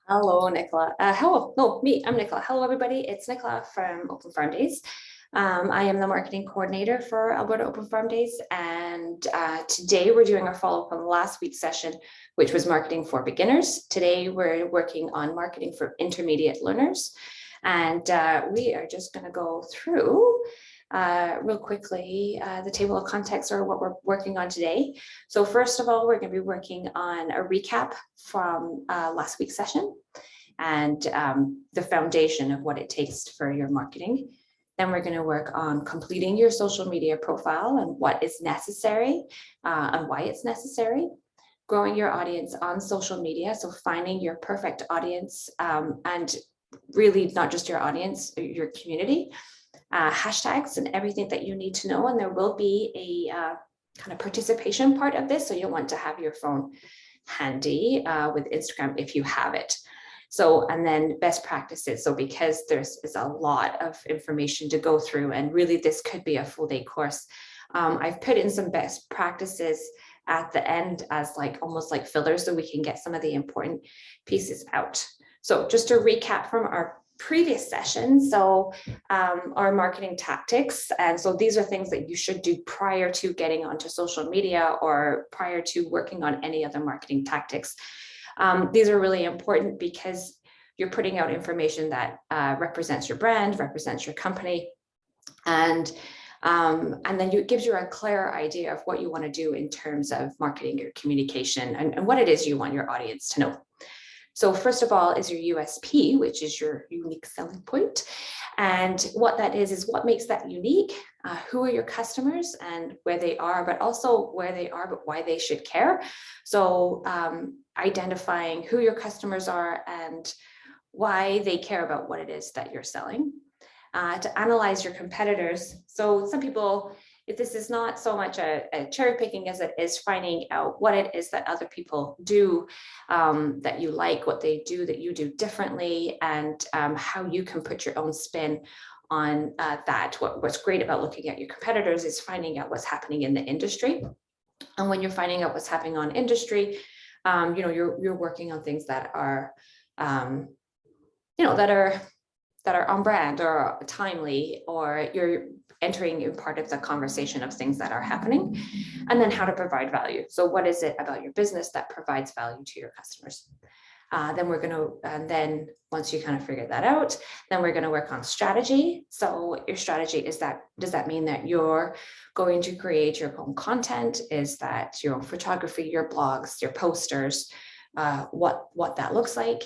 Hello, Nicola. Hello, no, me, I'm Nicola. Hello, everybody. It's Nicola from Open Farm Days. I am the marketing coordinator for Alberta Open Farm Days. And today we're doing our follow-up on last week's session, which was marketing for beginners. Today we're working on marketing for intermediate learners. And we are just going to go through real quickly the table of contents or what we're working on today. So first of all, we're going to be working on a recap from last week's session and the foundation of what it takes for your marketing. Then we're going to work on completing your social media profile and what is necessary and why it's necessary. Growing your audience on social media, so finding your perfect audience and really not just your audience, your community. Hashtags and everything that you need to know. And there will be a kind of participation part of this. So you'll want to have your phone handy with Instagram if you have it. So, and then best practices. So because there's a lot of information to go through, and really this could be a full day course. I've put in some best practices at the end as like almost like fillers so we can get some of the important pieces out. So just to recap from our previous session, so our marketing tactics, and so these are things that you should do prior to getting onto social media or prior to working on any other marketing tactics. These are really important because you're putting out information that represents your brand, represents your company, and then it gives you a clear idea of what you want to do in terms of marketing your communication and what it is you want your audience to know. So first of all is your USP, which is your unique selling point. And what that is what makes that unique, who are your customers and where they are, but also where they are, but why they should care. So identifying who your customers are and why they care about what it is that you're selling. To analyze your competitors. So some people, if this is not so much a cherry picking as it is finding out what it is that other people do that you like, what they do that you do differently, and how you can put your own spin on that. What's great about looking at your competitors is finding out what's happening in the industry. And when you're finding out what's happening on industry, you're working on things that are, that are on brand or timely, or you're entering in part of the conversation of things that are happening, and then how to provide value. So what is it about your business that provides value to your customers? And then once you kind of figure that out, then we're going to work on strategy. So your strategy is that, does that mean that you're going to create your own content? Is that your own photography, your blogs, your posters, what that looks like?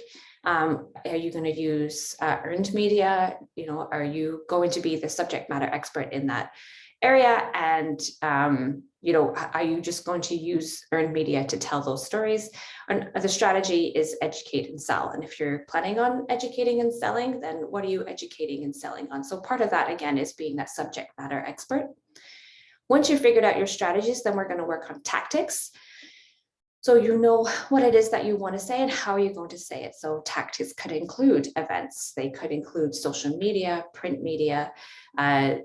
Are you going to use earned media? Are you going to be the subject matter expert in that area? And, are you just going to use earned media to tell those stories? And the strategy is educate and sell. And if you're planning on educating and selling, then what are you educating and selling on? So part of that, again, is being that subject matter expert. Once you've figured out your strategies, then we're going to work on tactics. So you know what it is that you want to say and how you're going to say it. So tactics could include events. They could include social media, print media,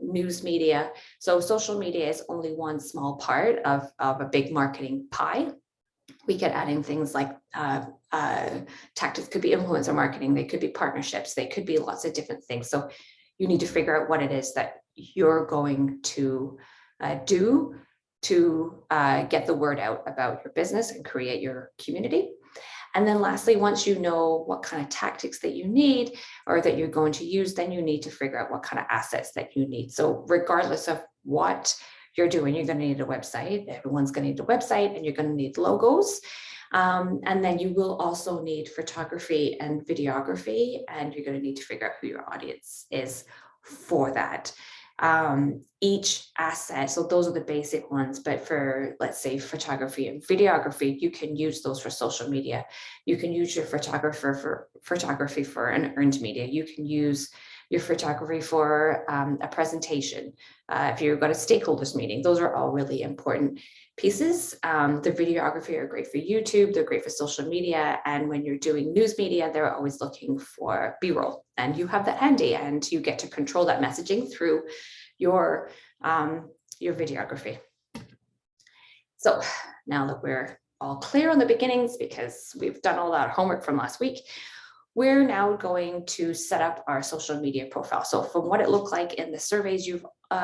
news media. So social media is only one small part of a big marketing pie. We could add in things like tactics could be influencer marketing. They could be partnerships. They could be lots of different things. So you need to figure out what it is that you're going to do to get the word out about your business and create your community. And then lastly, once you know what kind of tactics that you need or that you're going to use, then you need to figure out what kind of assets that you need. So regardless of what you're doing, you're going to need a website. Everyone's going to need a website, and you're going to need logos. And then you will also need photography and videography, and you're going to need to figure out who your audience is for that. Each asset, so those are the basic ones, but for, let's say, photography and videography, you can use those for social media. You can use your photography for an earned media. You can use your photography for a presentation. If you've got a stakeholders meeting, those are all really important pieces. The videography are great for YouTube. They're great for social media. And when you're doing news media, they're always looking for B-roll, and you have that handy, and you get to control that messaging through your videography. So now that we're all clear on the beginnings, because we've done all that homework from last week, we're now going to set up our social media profile. So from what it looked like in the surveys,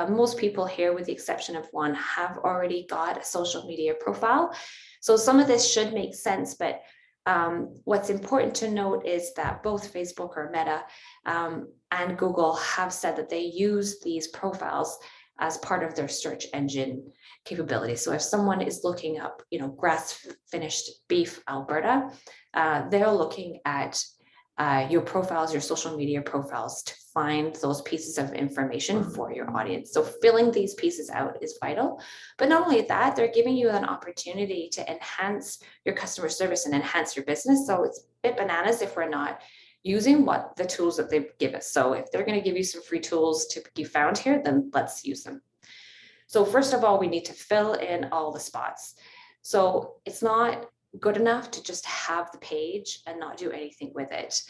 most people here, with the exception of one, have already got a social media profile. So some of this should make sense, but what's important to note is that both Facebook or Meta and Google have said that they use these profiles as part of their search engine capability. So if someone is looking up, grass finished beef Alberta, they're looking at your profiles, your social media profiles, to find those pieces of information for your audience. So filling these pieces out is vital. But not only that, they're giving you an opportunity to enhance your customer service and enhance your business. So it's a bit bananas if we're not using the tools that they give us. So if they're going to give you some free tools to be found here, then let's use them. So first of all, we need to fill in all the spots. So it's not good enough to just have the page and not do anything with it.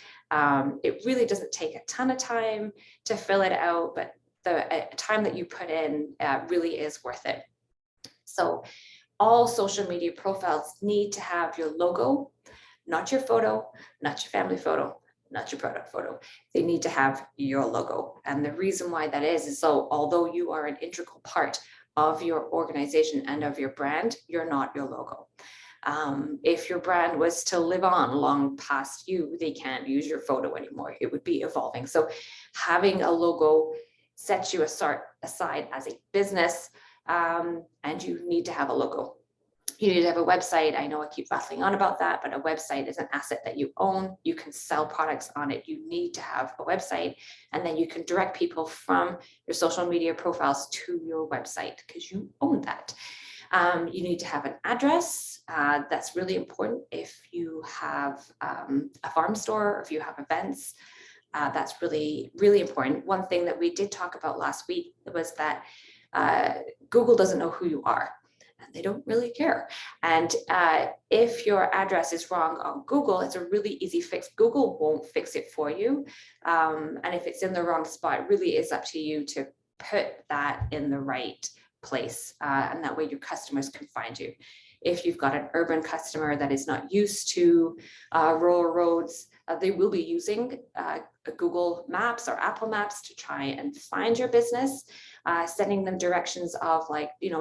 It really doesn't take a ton of time to fill it out, but the time that you put in really is worth it. So all social media profiles need to have your logo, not your photo, not your family photo, not your product photo. They need to have your logo. And the reason why that is so although you are an integral part of your organization and of your brand, you're not your logo. If your brand was to live on long past you, they can't use your photo anymore. It would be evolving. So having a logo sets you aside as a business, and you need to have a logo. You need to have a website. I know I keep rattling on about that, but a website is an asset that you own. You can sell products on it. You need to have a website, and then you can direct people from your social media profiles to your website because you own that. You need to have an address. That's really important if you have a farm store, or if you have events. That's really, really important. One thing that we did talk about last week was that Google doesn't know who you are. They don't really care. And if your address is wrong on Google, it's a really easy fix. Google won't fix it for you. And if it's in the wrong spot, it really is up to you to put that in the right place. And that way your customers can find you. If you've got an urban customer that is not used to rural roads, they will be using Google Maps or Apple Maps to try and find your business, sending them directions of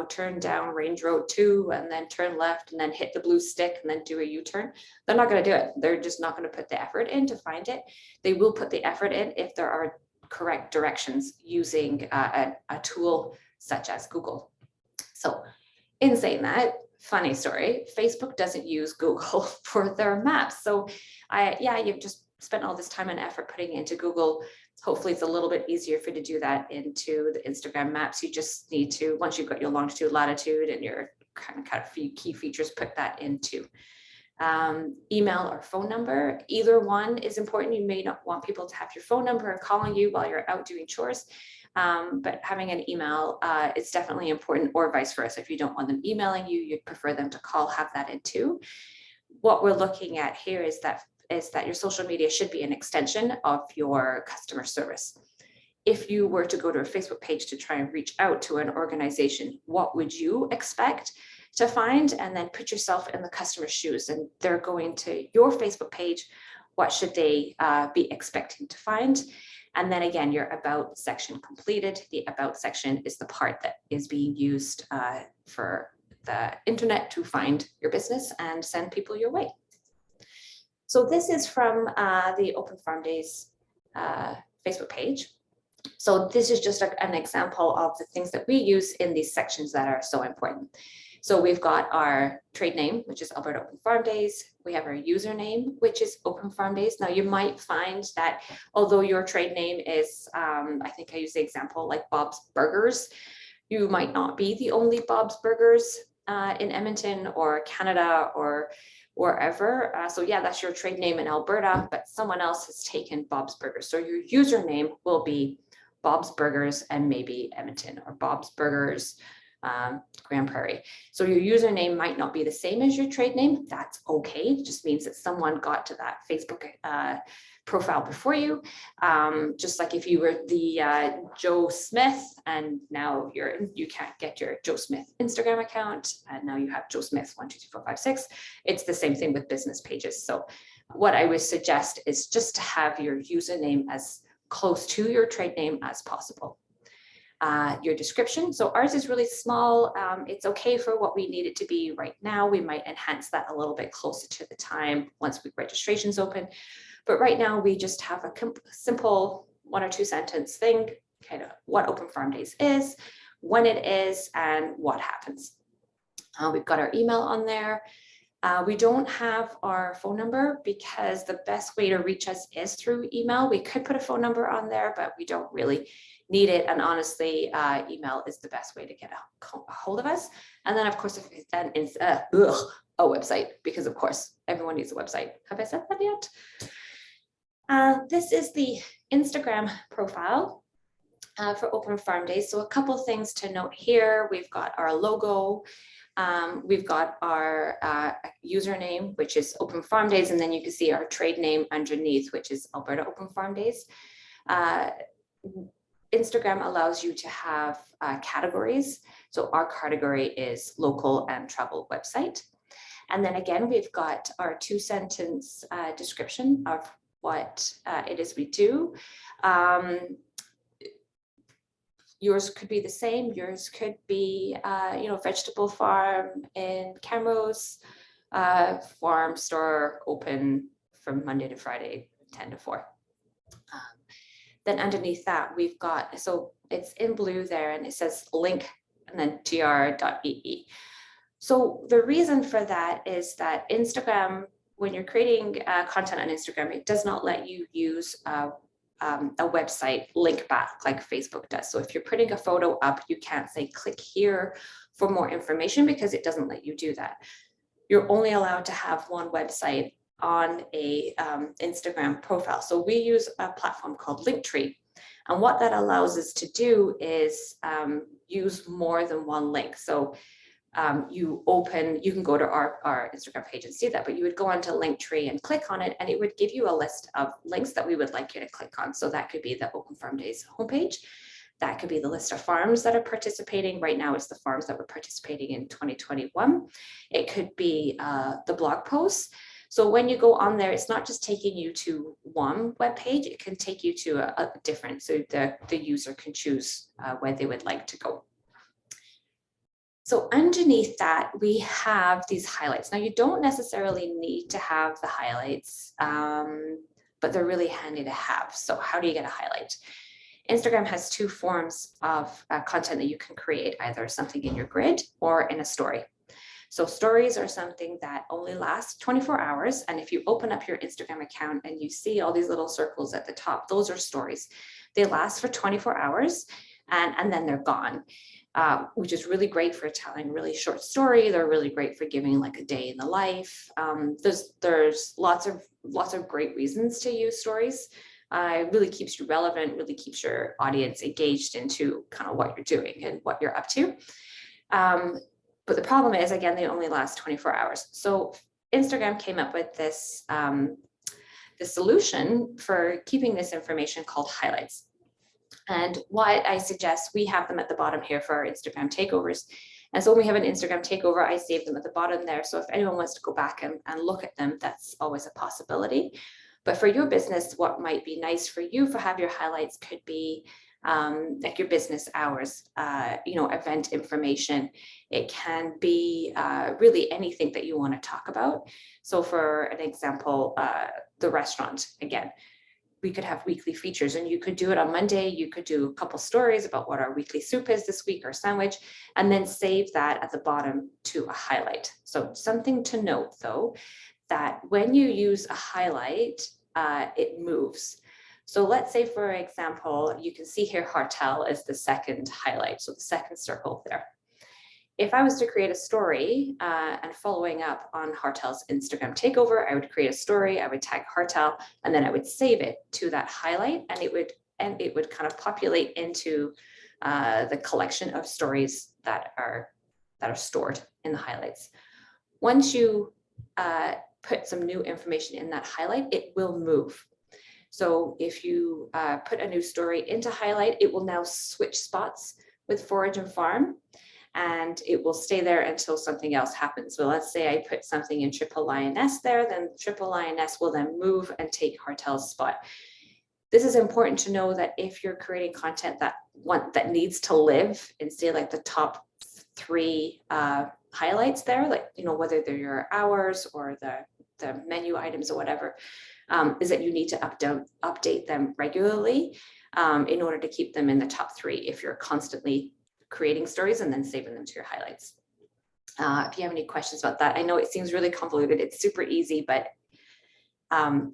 turn down Range Road 2 and then turn left and then hit the blue stick and then do a U-turn. They're not going to do it. They're just not going to put the effort in to find it. They will put the effort in if there are correct directions using a tool such as Google. So in saying that, funny story, Facebook doesn't use Google for their maps. So you've just spent all this time and effort putting it into Google. Hopefully it's a little bit easier for you to do that into the Instagram maps. You just need to, once you've got your longitude, latitude, and your kind of few key features, put that into. Email or phone number, either one is important. You may not want people to have your phone number and calling you while you're out doing chores. But having an email is definitely important, or vice versa. If you don't want them emailing you, you'd prefer them to call, have that in too. What we're looking at here is that your social media should be an extension of your customer service. If you were to go to a Facebook page to try and reach out to an organization, what would you expect to find? And then put yourself in the customer's shoes, and they're going to your Facebook page. What should they be expecting to find? And then again, your about section completed. The about section is the part that is being used for the internet to find your business and send people your way. So this is from the Open Farm Days Facebook page. So this is just an example of the things that we use in these sections that are so important. So we've got our trade name, which is Alberta Open Farm Days. We have our username, which is Open Farm Days. Now you might find that although your trade name is, I think I use the example like Bob's Burgers, you might not be the only Bob's Burgers in Edmonton or Canada or wherever. So yeah, that's your trade name in Alberta, but someone else has taken Bob's Burgers. So your username will be Bob's Burgers and maybe Edmonton, or Bob's Burgers Grand Prairie. So your username might not be the same as your trade name. That's okay. It just means that someone got to that Facebook profile before you. Just like if you were the Joe Smith and now you can't get your Joe Smith Instagram account and now you have Joe Smith 123456. It's the same thing with business pages. So what I would suggest is just to have your username as close to your trade name as possible. Your description. So ours is really small. It's okay for what we need it to be right now. We might enhance that a little bit closer to the time once registration's open. But right now we just have a simple 1 or 2 sentence thing, kind of what Open Farm Days is, when it is, and what happens. We've got our email on there. We don't have our phone number because the best way to reach us is through email. We could put a phone number on there, but we don't really need it. And honestly, email is the best way to get a hold of us. And then of course, a website, because of course, everyone needs a website. Have I said that yet? This is the Instagram profile for Open Farm Days. So a couple things to note here. We've got our logo. We've got our username, which is Open Farm Days, and then you can see our trade name underneath, which is Alberta Open Farm Days. Instagram allows you to have categories. So our category is local and travel website. And then again, we've got our 2-sentence description of what it is we do. Yours could be the same. Yours could be, vegetable farm in Camrose, farm store open from Monday to Friday, 10 to 4. Then underneath that, we've got, so it's in blue there and it says link and then tr.ee. So the reason for that is that Instagram, when you're creating content on Instagram, it does not let you use a website link back like Facebook does. So if you're putting a photo up, you can't say click here for more information because it doesn't let you do that. You're only allowed to have one website on a Instagram profile. So we use a platform called Linktree. And what that allows us to do is use more than one link. So you can go to our Instagram page and see that, but you would go onto Linktree and click on it and it would give you a list of links that we would like you to click on. So that could be the Open Farm Days homepage. That could be the list of farms that are participating. Right now, it's the farms that were participating in 2021. It could be the blog posts. So when you go on there, it's not just taking you to one web page, it can take you to a different, so the user can choose where they would like to go. So underneath that, we have these highlights. Now you don't necessarily need to have the highlights, but they're really handy to have. So how do you get a highlight? Instagram has 2 forms of content that you can create, either something in your grid or in a story. So stories are something that only last 24 hours. And if you open up your Instagram account and you see all these little circles at the top, those are stories. They last for 24 hours and then they're gone, which is really great for telling really short story. They're really great for giving like a day in the life. There's lots of great reasons to use stories. It really keeps you relevant, really keeps your audience engaged into kind of what you're doing and what you're up to. But the problem is, again, they only last 24 hours. So Instagram came up with this, this solution for keeping this information called highlights. And what I suggest, we have them at the bottom here for our Instagram takeovers. And so when we have an Instagram takeover, I save them at the bottom there. So if anyone wants to go back and look at them, that's always a possibility. But for your business, what might be nice for you for have your highlights could be like your business hours, event information. It can be really anything that you want to talk about. So for an example, the restaurant, again, we could have weekly features and you could do it on Monday. You could do a couple stories about what our weekly soup is this week or sandwich, and then save that at the bottom to a highlight. So something to note though, that when you use a highlight, it moves. So let's say, for example, you can see here Hartel is the second highlight, so the second circle there. If I was to create a story and following up on Hartel's Instagram takeover, I would create a story, I would tag Hartel, and then I would save it to that highlight, and it would kind of populate into the collection of stories that are stored in the highlights. Once you put some new information in that highlight, it will move. So if you put a new story into highlight, it will now switch spots with forage and farm, and it will stay there until something else happens. So let's say I put something in Triple Lioness there, then Triple Lioness will then move and take Hartel's spot. This is important to know that if you're creating content that needs to live and stay like the top 3 highlights there, like, you know, whether they're your hours or the menu items or whatever, is that you need to update them regularly in order to keep them in the top 3 if you're constantly creating stories and then saving them to your highlights. If you have any questions about that, I know it seems really convoluted. It's super easy, but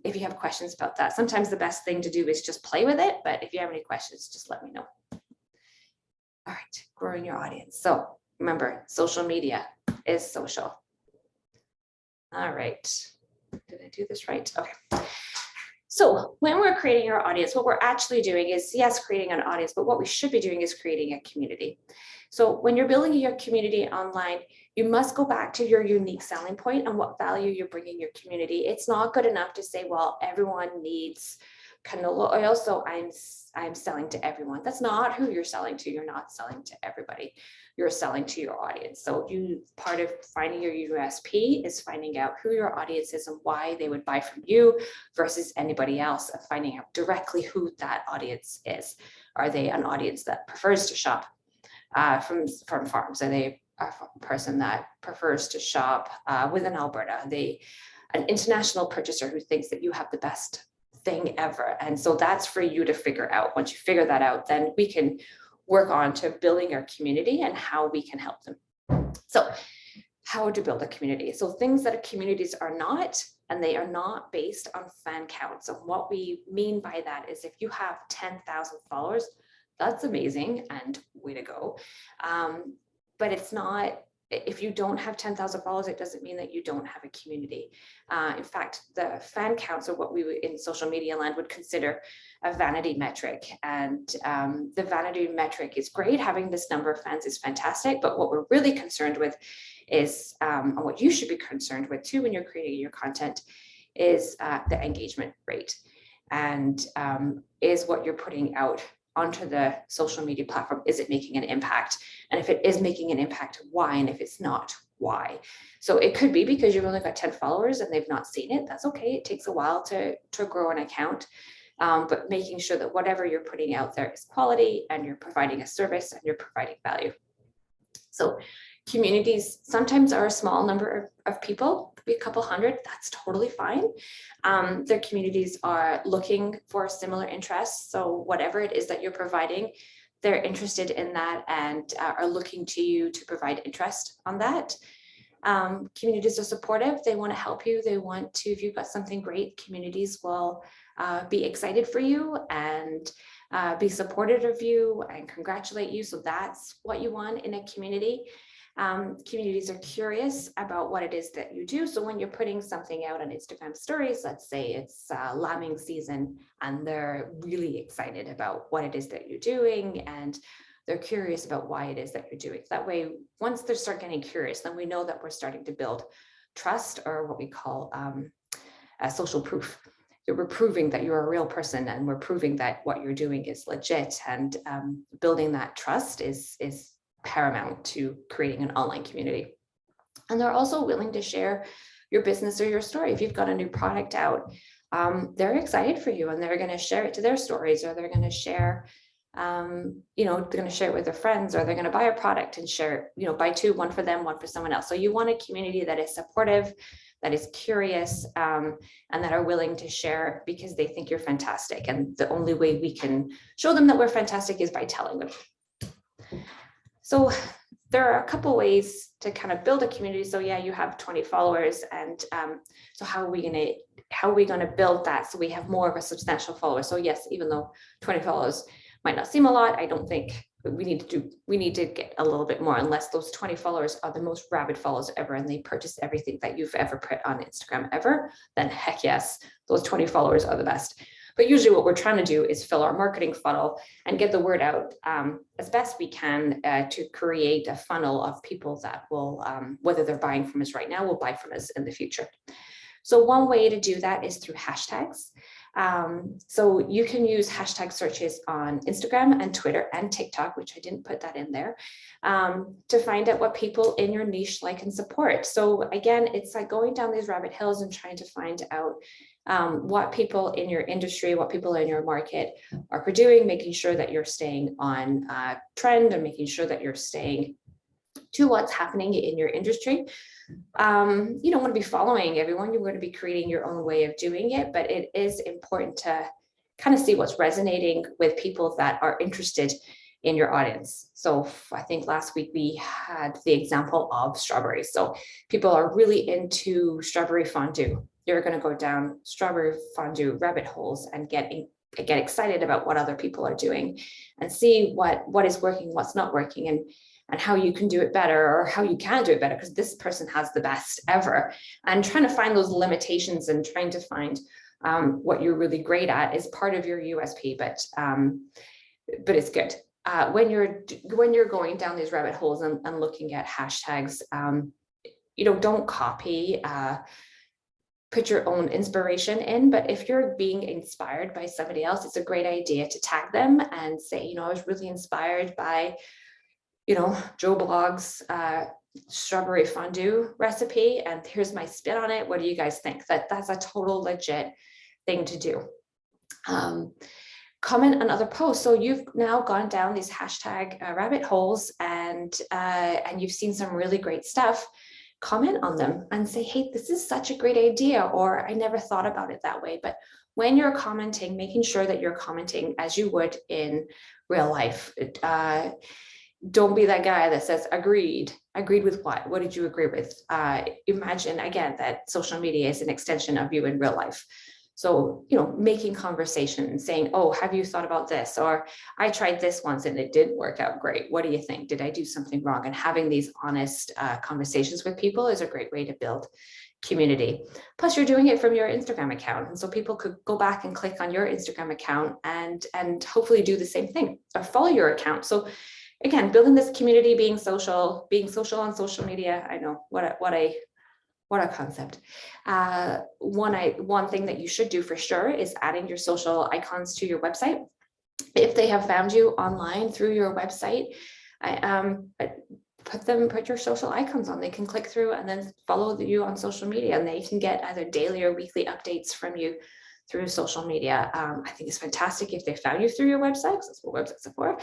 if you have questions about that, sometimes the best thing to do is just play with it. But if you have any questions, just let me know. All right, growing your audience. So remember, social media is social. All right, did I do this right? Okay. So when we're creating our audience, what we're actually doing is, yes, creating an audience, but what we should be doing is creating a community. So when you're building your community online, you must go back to your unique selling point and what value you're bringing your community. It's not good enough to say, well, everyone needs canola oil, so I'm selling to everyone. That's not who you're selling to. You're not selling to everybody. You're selling to your audience. So part of finding your USP is finding out who your audience is and why they would buy from you versus anybody else, and finding out directly who that audience is. Are they an audience that prefers to shop from farms? Are they a person that prefers to shop within Alberta? Are they an international purchaser who thinks that you have the best thing ever? And so that's for you to figure out. Once you figure that out, then we can work on to building our community and how we can help them. So how to build a community. So things that communities are not, and they are not based on fan counts. And what we mean by that is if you have 10,000 followers, that's amazing and way to go. But it's not, if you don't have 10,000 followers, it doesn't mean that you don't have a community. In fact, the fan counts are what we in social media land would consider a vanity metric. And the vanity metric is great. Having this number of fans is fantastic. But what we're really concerned with is, and what you should be concerned with too when you're creating your content, is the engagement rate. And is what you're putting out onto the social media platform, is it making an impact? And if it is making an impact, why? And if it's not, why? So it could be because you've only got 10 followers and they've not seen it. That's okay. It takes a while to grow an account. But making sure that whatever you're putting out there is quality and you're providing a service and you're providing value. So communities sometimes are a small number of people, could be a couple hundred, that's totally fine. Their communities are looking for similar interests. So whatever it is that you're providing, they're interested in that and are looking to you to provide interest on that. Communities are supportive. They want to help you. They want to, if you've got something great, communities will be excited for you and be supportive of you and congratulate you. So that's what you want in a community. Communities are curious about what it is that you do. So when you're putting something out on Instagram stories, let's say it's lambing season and they're really excited about what it is that you're doing and they're curious about why it is that you're doing. That way, once they start getting curious, then we know that we're starting to build trust, or what we call a social proof. We're proving that you're a real person and we're proving that what you're doing is legit, and building that trust is paramount to creating an online community. And they're also willing to share your business or your story. If you've got a new product out, they're excited for you and they're going to share it to their stories, or they're going to share, they're going to share it with their friends, or they're going to buy a product and share, buy two, one for them, one for someone else. So you want a community that is supportive, that is curious, and that are willing to share because they think you're fantastic. And the only way we can show them that we're fantastic is by telling them. So there are a couple ways to kind of build a community. So yeah, you have 20 followers, and so how are we going to build that so we have more of a substantial follower? So yes, even though 20 followers might not seem a lot, I don't think we need to get a little bit more, unless those 20 followers are the most rabid followers ever and they purchase everything that you've ever put on Instagram ever, then heck yes, those 20 followers are the best. But usually what we're trying to do is fill our marketing funnel and get the word out as best we can to create a funnel of people that will, whether they're buying from us right now, will buy from us in the future. So one way to do that is through hashtags. So you can use hashtag searches on Instagram and Twitter and TikTok, which I didn't put that in there, to find out what people in your niche like and support. So again, it's like going down these rabbit hills and trying to find out what people in your industry, what people in your market are doing, making sure that you're staying on trend and making sure that you're staying to what's happening in your industry. You don't want to be following everyone. You're going to be creating your own way of doing it, but it is important to kind of see what's resonating with people that are interested in your audience. So I think last week we had the example of strawberries. So people are really into strawberry fondue. You're going to go down strawberry fondue rabbit holes and get excited about what other people are doing and see what is working, what's not working, and how you can do it better, or how you can do it better because this person has the best ever. And trying to find those limitations and trying to find what you're really great at is part of your USP, but it's good. When you're going down these rabbit holes and looking at hashtags, don't copy, put your own inspiration in, but if you're being inspired by somebody else, it's a great idea to tag them and say, I was really inspired by Joe Blog's strawberry fondue recipe, and here's my spin on it. What do you guys think? That's a total legit thing to do. Comment on other posts. So you've now gone down these hashtag rabbit holes and you've seen some really great stuff. Comment on them and say, hey, this is such a great idea, or I never thought about it that way. But when you're commenting, making sure that you're commenting as you would in real life. Don't be that guy that says agreed with what did you agree with? Imagine again that social media is an extension of you in real life. So making conversation, saying, oh, have you thought about this? Or I tried this once and it did work out great. What do you think? Did I do something wrong? And having these honest conversations with people is a great way to build community. Plus you're doing it from your Instagram account, and so people could go back and click on your Instagram account and hopefully do the same thing or follow your account. So again, building this community, being social on social media. I know what a concept. One thing that you should do for sure is adding your social icons to your website. If they have found you online through your website, put your social icons on. They can click through and then follow you on social media, and they can get either daily or weekly updates from you through social media. I think it's fantastic if they found you through your website, because that's what websites are for.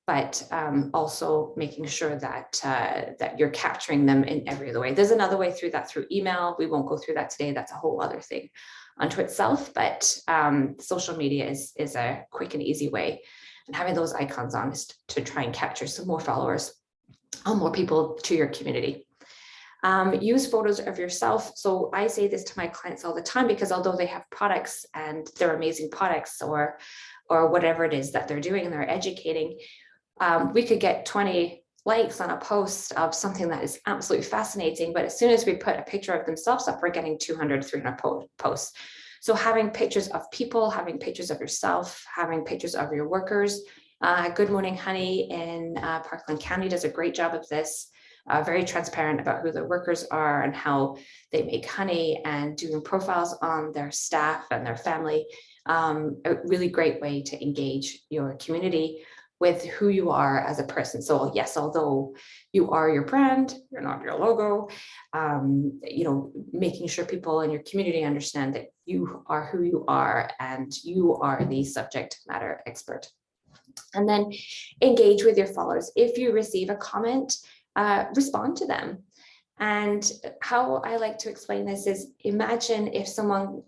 But also making sure that that you're capturing them in every other way. There's another way through that, through email. We won't go through that today. That's a whole other thing unto itself. But social media is a quick and easy way, and having those icons on is to try and capture some more followers, more people to your community. Use photos of yourself. So I say this to my clients all the time, because although they have products and they're amazing products, or whatever it is that they're doing and they're educating, we could get 20 likes on a post of something that is absolutely fascinating, but as soon as we put a picture of themselves up, we're getting 200, 300 posts. So having pictures of people, having pictures of yourself, having pictures of your workers. Good Morning Honey in Parkland County does a great job of this, very transparent about who their workers are and how they make honey, and doing profiles on their staff and their family. A really great way to engage your community with who you are as a person. So yes, although you are your brand, you're not your logo, making sure people in your community understand that you are who you are and you are the subject matter expert. And then engage with your followers. If you receive a comment, respond to them. And how I like to explain this is, imagine if someone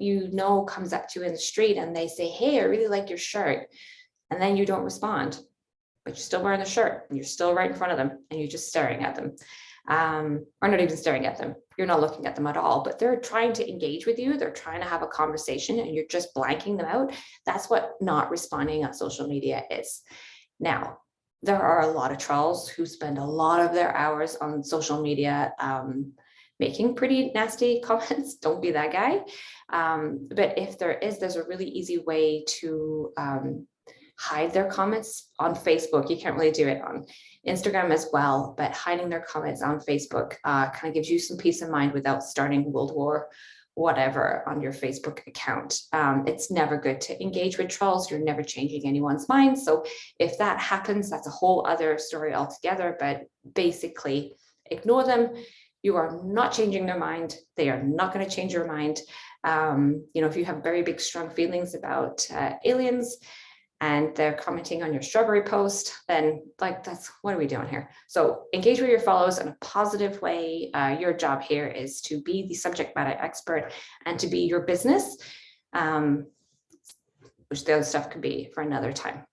comes up to you in the street and they say, hey, I really like your shirt. And then you don't respond, but you're still wearing the shirt and you're still right in front of them and you're just staring at them, or not even staring at them. You're not looking at them at all, but they're trying to engage with you. They're trying to have a conversation and you're just blanking them out. That's what not responding on social media is. Now, there are a lot of trolls who spend a lot of their hours on social media, making pretty nasty comments. Don't be that guy. But if there's a really easy way to hide their comments on Facebook. You can't really do it on Instagram as well, but hiding their comments on Facebook kind of gives you some peace of mind without starting World War whatever on your Facebook account. It's never good to engage with trolls. You're never changing anyone's mind. So if that happens, that's a whole other story altogether, but basically ignore them. You are not changing their mind. They are not going to change your mind. If you have very big, strong feelings about aliens, and they're commenting on your strawberry post, then that's what are we doing here? So engage with your followers in a positive way. Your job here is to be the subject matter expert and to be your business, which the other stuff could be for another time.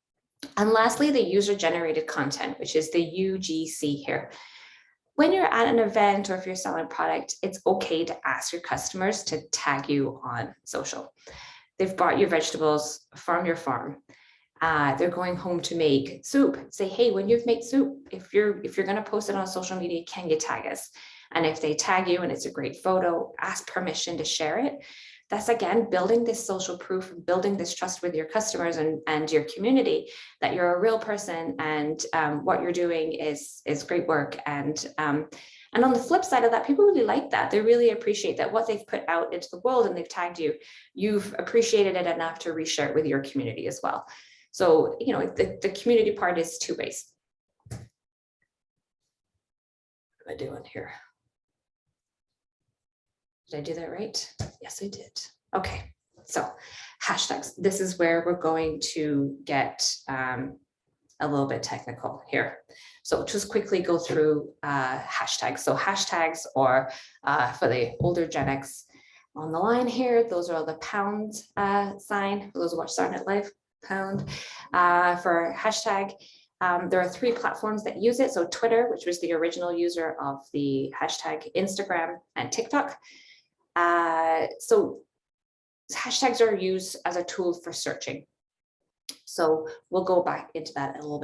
And lastly, the user-generated content, which is the UGC here. When you're at an event or if you're selling a product, it's okay to ask your customers to tag you on social. They've bought your vegetables from your farm. They're going home to make soup. Say, hey, when you've made soup, if you're going to post it on social media, can you tag us? And if they tag you and it's a great photo, ask permission to share it. That's again building this social proof and building this trust with your customers and your community that you're a real person and what you're doing is great work. And on the flip side of that, people really like that. They really appreciate that what they've put out into the world and they've tagged you, you've appreciated it enough to reshare it with your community as well. So, the community part is two ways. What am I doing here? Did I do that right? Yes, I did. Okay, so hashtags. This is where we're going to get a little bit technical here. So just quickly go through hashtags. So hashtags are for the older Gen X on the line here. Those are the pound sign. For those who watch Saturday Night Live, pound for hashtag. There are 3 platforms that use it. So Twitter, which was the original user of the hashtag, Instagram, and TikTok. So hashtags are used as a tool for searching. So we'll go back into that a little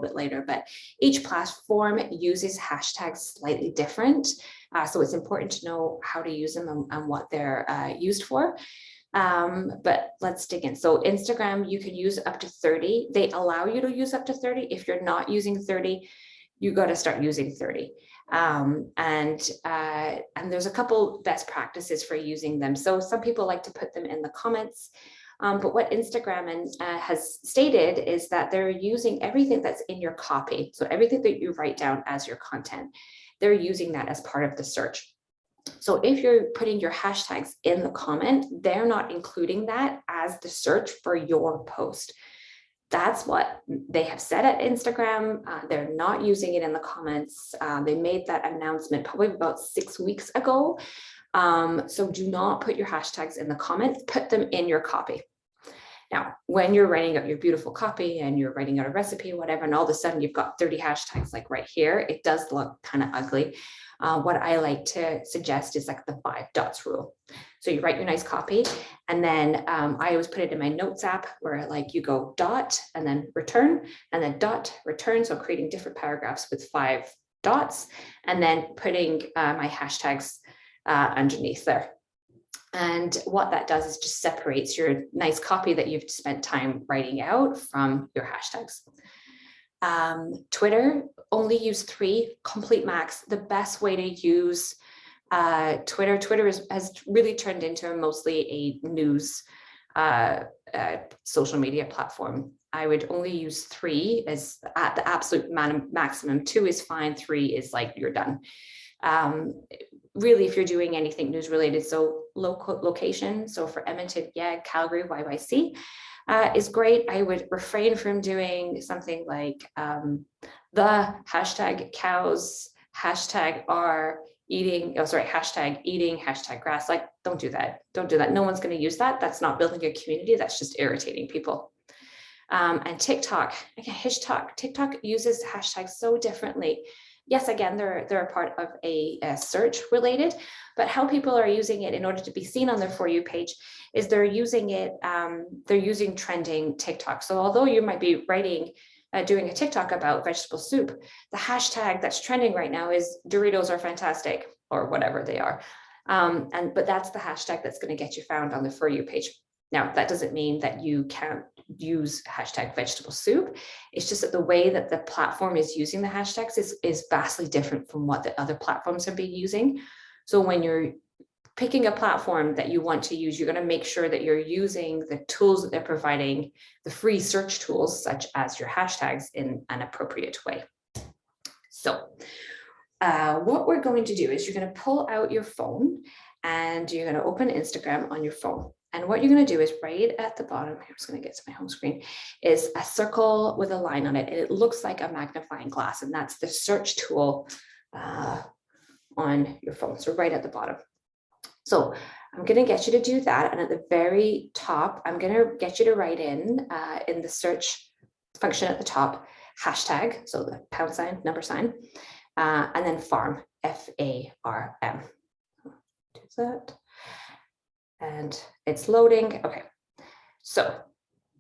bit later, but each platform uses hashtags slightly different. So it's important to know how to use them and what they're used for. But let's dig in. So Instagram, you can use up to 30. They allow you to use up to 30. If you're not using 30, you got to start using 30. And there's a couple best practices for using them. So some people like to put them in the comments. But what Instagram has stated is that they're using everything that's in your copy. So everything that you write down as your content, they're using that as part of the search. So if you're putting your hashtags in the comment, they're not including that as the search for your post. That's what they have said at Instagram. They're not using it in the comments. They made that announcement probably about 6 weeks ago. So do not put your hashtags in the comments, put them in your copy. Now, when you're writing out your beautiful copy and you're writing out a recipe, whatever, and all of a sudden you've got 30 hashtags like right here, it does look kind of ugly. What I like to suggest is like the 5 dots rule. So you write your nice copy, and then I always put it in my notes app where like you go dot and then return and then dot return. So creating different paragraphs with 5 dots and then putting my hashtags underneath there. And what that does is just separates your nice copy that you've spent time writing out from your hashtags. Twitter, only use 3, complete max. The best way to use Twitter has really turned into mostly a news social media platform. I would only use 3 as at the absolute maximum. 2 is fine. 3 is like you're done. Really, if you're doing anything news related, so local location, so for Edmonton, yeah, Calgary, YYC is great. I would refrain from doing something like the hashtag cows, hashtag are eating, hashtag eating, hashtag grass. Like, don't do that. Don't do that. No one's going to use that. That's not building a community. That's just irritating people. And TikTok, again, TikTok uses hashtags so differently. Yes, again, they're a part of a search related, but how people are using it in order to be seen on their For You page is they're using it, they're using trending TikTok. So although you might be doing a TikTok about vegetable soup, the hashtag that's trending right now is Doritos are fantastic. or whatever they are. But that's the hashtag that's going to get you found on the For You page. Now, that doesn't mean that you can't use hashtag vegetable soup. It's just that the way that the platform is using the hashtags is vastly different from what the other platforms have been using. So when you're picking a platform that you want to use, you're going to make sure that you're using the tools that they're providing, the free search tools, such as your hashtags, in an appropriate way. So what we're going to do is you're going to pull out your phone and you're going to open Instagram on your phone. And what you're going to do is right at the bottom, I'm just going to get to my home screen, is a circle with a line on it. And it looks like a magnifying glass. And that's the search tool on your phone. So right at the bottom. So I'm going to get you to do that. And at the very top, I'm going to get you to write in the search function at the top, hashtag, so the pound sign, number sign, and then farm, F-A-R-M. Do that. And it's loading. Okay. So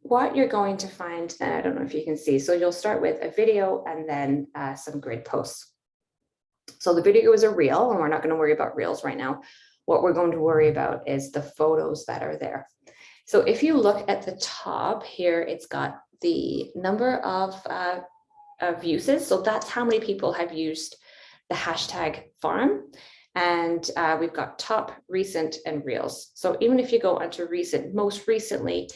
what you're going to find then, I don't know if you can see, so you'll start with a video and then some grid posts. So the video is a reel, and we're not going to worry about reels right now. What we're going to worry about is the photos that are there. So if you look at the top here, it's got the number of uses. So that's how many people have used the hashtag farm. And we've got top, recent, and reels. So even if you go onto recent, most recently,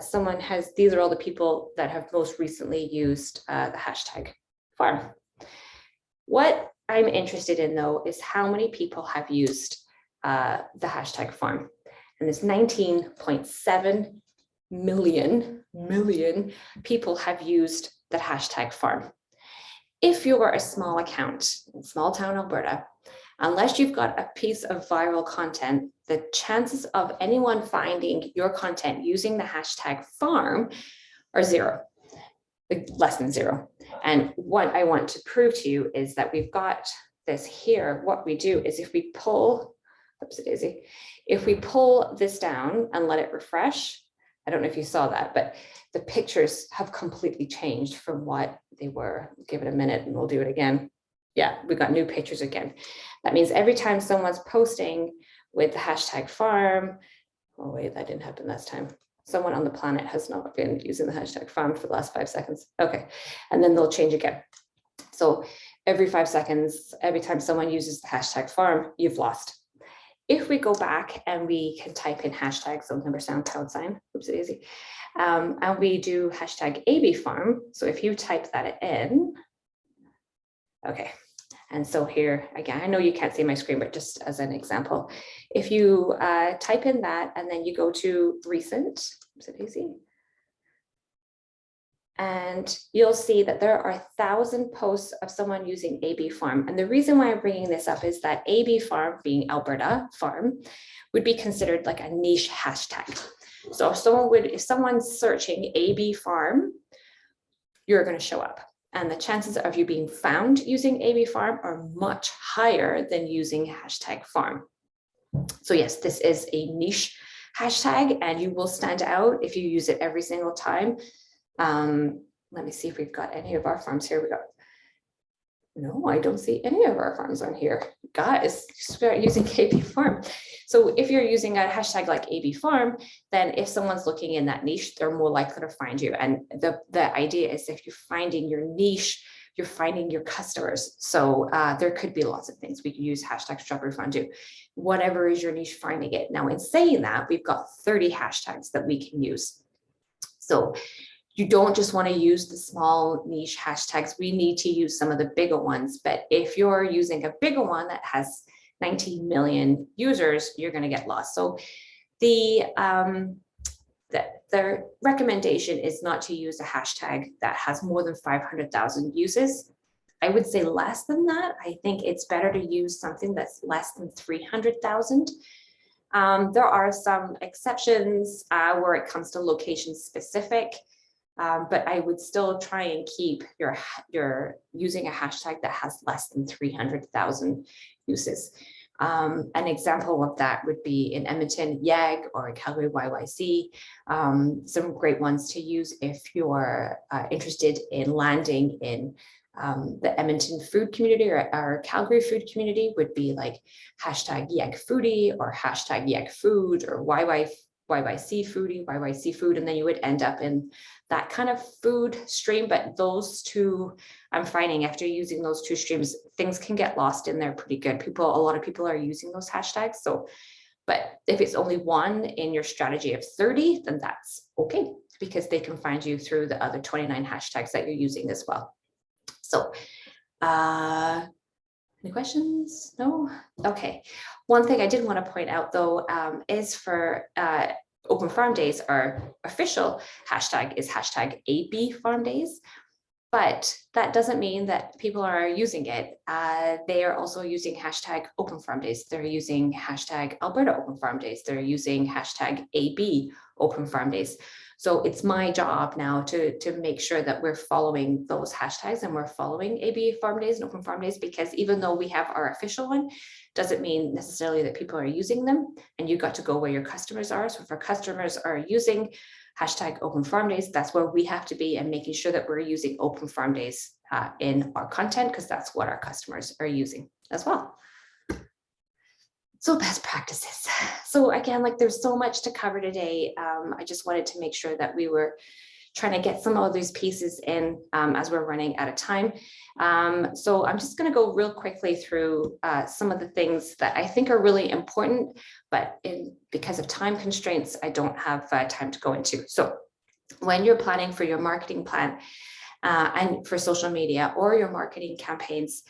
someone has, these are all the people that have most recently used the hashtag farm. What I'm interested in, though, is how many people have used the hashtag farm. And there's 19.7 million people have used the hashtag farm. If you're a small account in small town Alberta, unless you've got a piece of viral content, the chances of anyone finding your content using the hashtag farm are zero, less than zero. And what I want to prove to you is that we've got this here. What we do is if we pull, oopsie-daisy, if we pull this down and let it refresh, I don't know if you saw that, but the pictures have completely changed from what they were. Give it a minute and we'll do it again. Yeah, we got new pictures again. That means every time someone's posting with the hashtag farm, oh wait, that didn't happen last time. Someone on the planet has not been using the hashtag farm for the last 5 seconds. Okay, and then they'll change again. So every 5 seconds, every time someone uses the hashtag farm, you've lost. If we go back and we can type in hashtags, so number sign, pound sign, oopsie-daisy, and we do hashtag AB farm. So if you type that in, okay. And so here, again, I know you can't see my screen, but just as an example, if you type in that and then you go to recent, oopsie-daisy, and you'll see that there are 1,000 posts of someone using AB farm. And the reason why I'm bringing this up is that AB farm, being Alberta farm, would be considered like a niche hashtag. So if someone's searching AB farm, you're going to show up. And the chances of you being found using AB farm are much higher than using hashtag farm. So yes, this is a niche hashtag and you will stand out if you use it every single time. Let me see if we've got any of our farms here. No, I don't see any of our farms on here. Guys, start using AB farm. So if you're using a hashtag like AB farm, then if someone's looking in that niche, they're more likely to find you. And the idea is if you're finding your niche, you're finding your customers. So there could be lots of things. We can use hashtag strawberry fondue, whatever is your niche, finding it. Now in saying that, we've got 30 hashtags that we can use. So you don't just want to use the small niche hashtags. We need to use some of the bigger ones. But if you're using a bigger one that has 19 million users, you're going to get lost. So the recommendation is not to use a hashtag that has more than 500,000 uses. I would say less than that. I think it's better to use something that's less than 300,000. There are some exceptions where it comes to location specific. But I would still try and keep your using a hashtag that has less than 300,000 uses. An example of that would be in Edmonton, YAG, or Calgary YYC. Some great ones to use if you're interested in landing in The Edmonton food community or our Calgary food community would be like hashtag YEG foodie or hashtag YEG food or YYC foodie, YYC food. And then you would end up in that kind of food stream. But those two, I'm finding after using those two streams, things can get lost in there pretty good. A lot of people are using those hashtags. So, but if it's only one in your strategy of 30, then that's okay, because they can find you through the other 29 hashtags that you're using as well. So, any questions? No? Okay. One thing I did want to point out though, is for Open Farm Days, our official hashtag is hashtag AB Farm Days, but that doesn't mean that people are using it. They are also using hashtag Open Farm Days. They're using hashtag Alberta Open Farm Days. They're using hashtag AB Open Farm Days. So it's my job now to make sure that we're following those hashtags and we're following AB Farm Days and Open Farm Days, because even though we have our official one, doesn't mean necessarily that people are using them, and you got to go where your customers are. So if our customers are using hashtag Open Farm Days, that's where we have to be, and making sure that we're using Open Farm Days in our content, because that's what our customers are using as well. So best practices. So again, like there's so much to cover today. I just wanted to make sure that we were trying to get some of these pieces in as we're running out of time. So I'm just going to go real quickly through some of the things that I think are really important, but because of time constraints, I don't have time to go into. So when you're planning for your marketing plan and for social media or your marketing campaigns,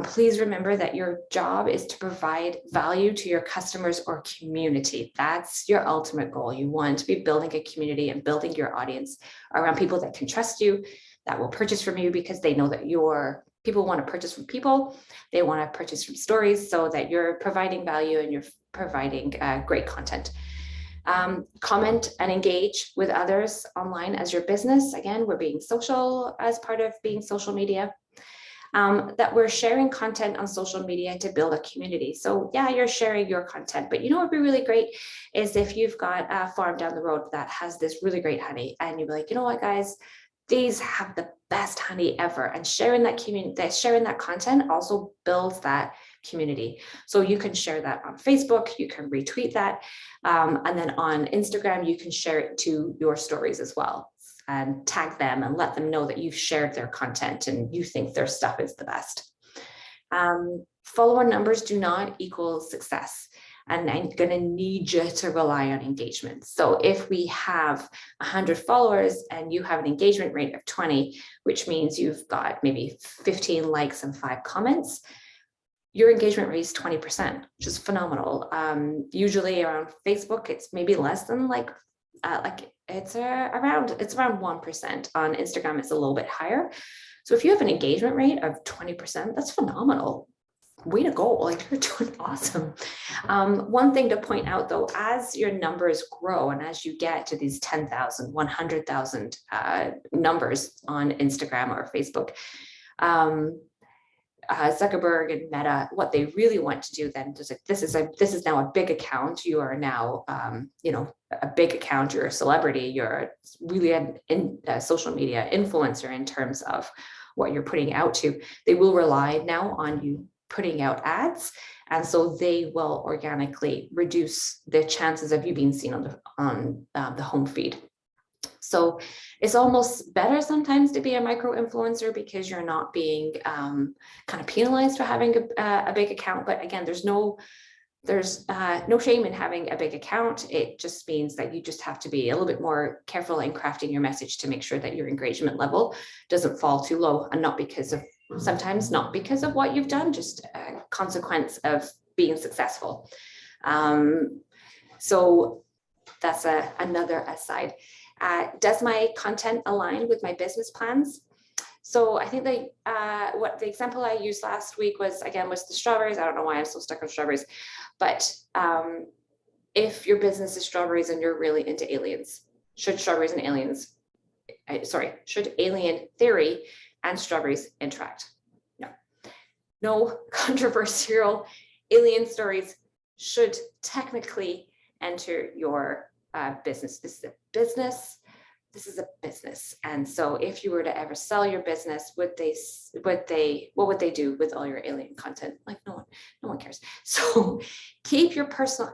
please remember that your job is to provide value to your customers or community. That's your ultimate goal. You want to be building a community and building your audience around people that can trust you, that will purchase from you because they know that people want to purchase from people. They want to purchase from stories, so that you're providing value and you're providing great content. Comment and engage with others online as your business. Again, we're being social as part of being social media. That we're sharing content on social media to build a community. So yeah, you're sharing your content, but you know what would be really great is if you've got a farm down the road that has this really great honey, and you'd be like, you know what, guys, these have the best honey ever. And sharing that community, sharing that content also builds that community. So you can share that on Facebook, you can retweet that, and then on Instagram, you can share it to your stories as well, and tag them and let them know that you've shared their content and you think their stuff is the best. Follower numbers do not equal success, and I'm going to need you to rely on engagement. So if we have 100 followers and you have an engagement rate of 20, which means you've got maybe 15 likes and 5 comments, your engagement rate is 20%, which is phenomenal. Usually around Facebook, it's maybe less than it's around 1%. On Instagram, it's a little bit higher. So if you have an engagement rate of 20%, that's phenomenal. Way to go. Like, you're doing awesome. One thing to point out though, as your numbers grow and as you get to these 10,000, 100,000 numbers on Instagram or Facebook, Zuckerberg and Meta, what they really want to do then is like, this is now a big account. You are now, a big account. You're a celebrity. You're really a social media influencer in terms of what you're putting out to. They will rely now on you putting out ads, and so they will organically reduce the chances of you being seen on the home feed. So it's almost better sometimes to be a micro influencer because you're not being kind of penalized for having a big account. But again, there's no shame in having a big account. It just means that you just have to be a little bit more careful in crafting your message to make sure that your engagement level doesn't fall too low, and sometimes not because of what you've done, just a consequence of being successful. So that's another aside. Does my content align with my business plans? So I think what the example I used last week was the strawberries. I don't know why I'm so stuck on strawberries, but if your business is strawberries and you're really into aliens, should alien theory and strawberries interact? No controversial alien stories should technically enter your business. This is a business. this is a business. And so if you were to ever sell your business, what would they do with all your alien content? Like no one cares. So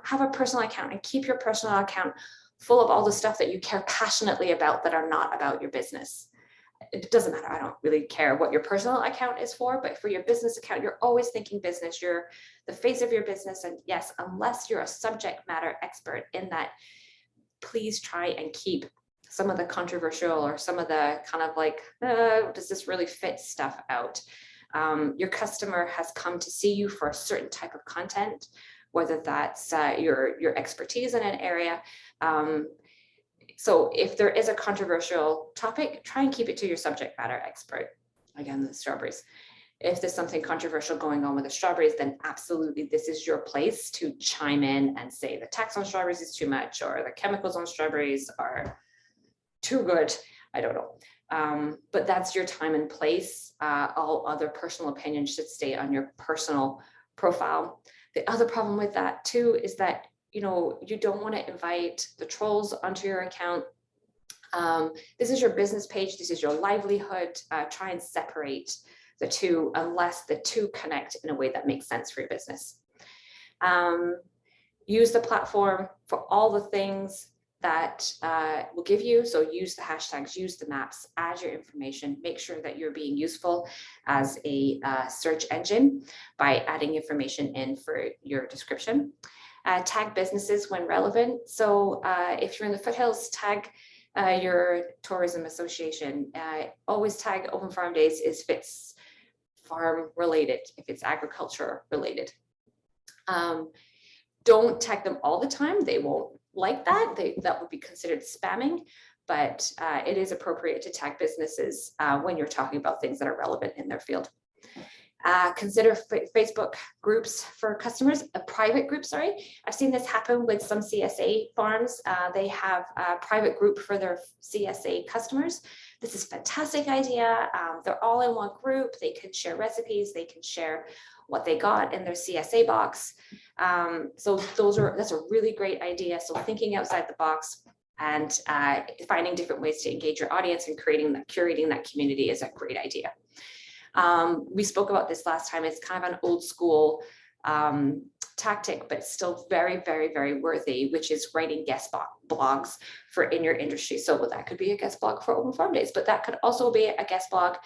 have a personal account and keep your personal account full of all the stuff that you care passionately about that are not about your business. It doesn't matter. I don't really care what your personal account is for, but for your business account, you're always thinking business. You're the face of your business. And yes, unless you're a subject matter expert in that, please try and keep some of the controversial or some of the kind of like, does this really fit stuff out? Your customer has come to see you for a certain type of content, whether that's your expertise in an area. So if there is a controversial topic, try and keep it to your subject matter expert. Again, the strawberries. If there's something controversial going on with the strawberries, then absolutely this is your place to chime in and say the tax on strawberries is too much, or the chemicals on strawberries are too good. I don't know. But that's your time and place. All other personal opinions should stay on your personal profile. The other problem with that too is that you don't want to invite the trolls onto your account. This is your business page. This is your livelihood. Try and separate the two unless the two connect in a way that makes sense for your business. Use the platform for all the things that will give you. So use the hashtags, use the maps, add your information, make sure that you're being useful as a search engine by adding information in for your description. Tag businesses when relevant. So if you're in the foothills, tag your tourism association. Always tag Open Farm Days if it's farm related, if it's agriculture related. Don't tag them all the time. They won't like that. That would be considered spamming, but it is appropriate to tag businesses when you're talking about things that are relevant in their field. Consider Facebook groups for customers, a private group, sorry. I've seen this happen with some CSA farms. They have a private group for their CSA customers. This is a fantastic idea. They're all in one group. They can share recipes. They can share what they got in their CSA box. So that's a really great idea. So thinking outside the box and finding different ways to engage your audience and curating that community is a great idea. We spoke about this last time. It's kind of an old school tactic, but still very, very, very worthy, which is writing guest blogs for in your industry. So that could be a guest blog for Open Farm Days, but that could also be a guest blog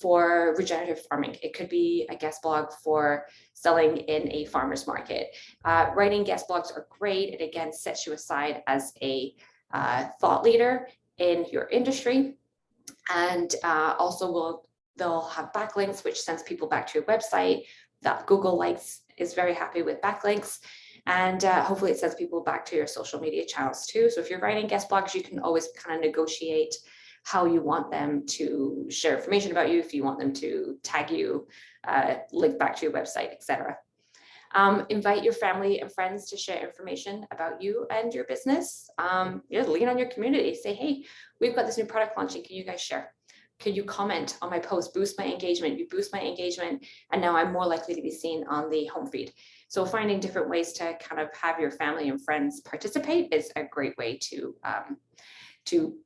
for regenerative farming. It could be a guest blog for selling in a farmer's market. Writing guest blogs are great. It again sets you aside as a thought leader in your industry, and also they'll have backlinks, which sends people back to your website. That Google is very happy with backlinks. And hopefully it sends people back to your social media channels too. So if you're writing guest blogs, you can always kind of negotiate how you want them to share information about you, if you want them to tag you, link back to your website, etc. Invite your family and friends to share information about you and your business. Lean on your community. Say, hey, we've got this new product launching. Can you guys share? Can you comment on my post, boost my engagement? You boost my engagement, and now I'm more likely to be seen on the home feed. So finding different ways to kind of have your family and friends participate is a great way to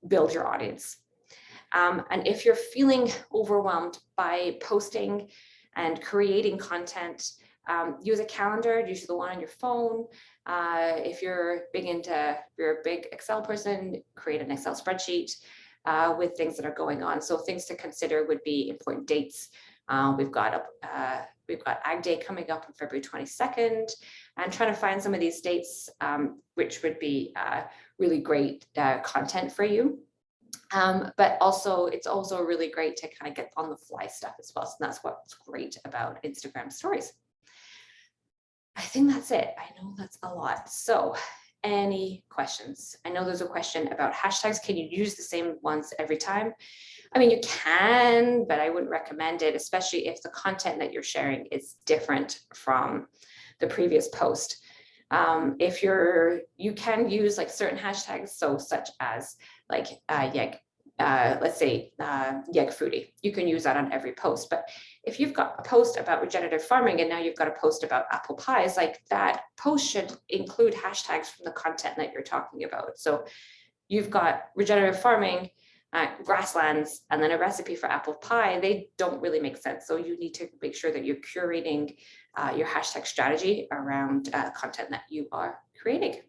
build your audience. And if you're feeling overwhelmed by posting and creating content, use a calendar, usually the one on your phone. If you're a big Excel person, create an Excel spreadsheet with things that are going on. So things to consider would be important dates. We've got Ag Day coming up on February 22nd, and trying to find some of these dates, which would be really great content for you. But also, it's also really great to kind of get on the fly stuff as well. So that's what's great about Instagram stories. I think that's it. I know that's a lot. So any questions? I know there's a question about hashtags. Can you use the same ones every time? I mean, you can, but I wouldn't recommend it, especially if the content that you're sharing is different from the previous post. You can use like certain hashtags, so such as like let's say Yeg Foodie. You can use that on every post. But if you've got a post about regenerative farming and now you've got a post about apple pies, like that post should include hashtags from the content that you're talking about. So you've got regenerative farming, grasslands, and then a recipe for apple pie, they don't really make sense. So you need to make sure that you're curating your hashtag strategy around content that you are creating.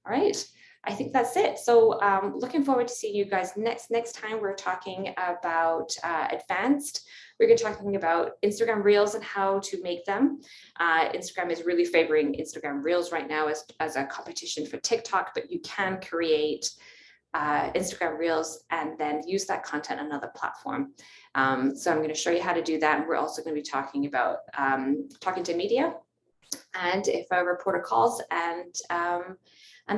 All right, I think that's it. So looking forward to seeing you guys next time. We're talking about advanced. We're going to be talking about Instagram Reels and how to make them. Instagram is really favoring Instagram Reels right now as a competition for TikTok, but you can create Instagram Reels and then use that content on another platform. So I'm going to show you how to do that. And we're also going to be talking about talking to media and if a reporter calls, and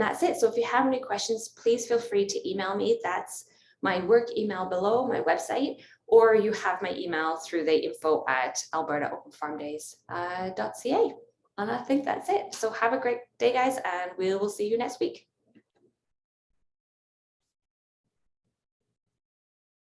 that's it. So if you have any questions, please feel free to email me. That's my work email below my website, or you have my email through the info@albertaopenfarmdays.ca. And I think that's it. So have a great day, guys, and we will see you next week.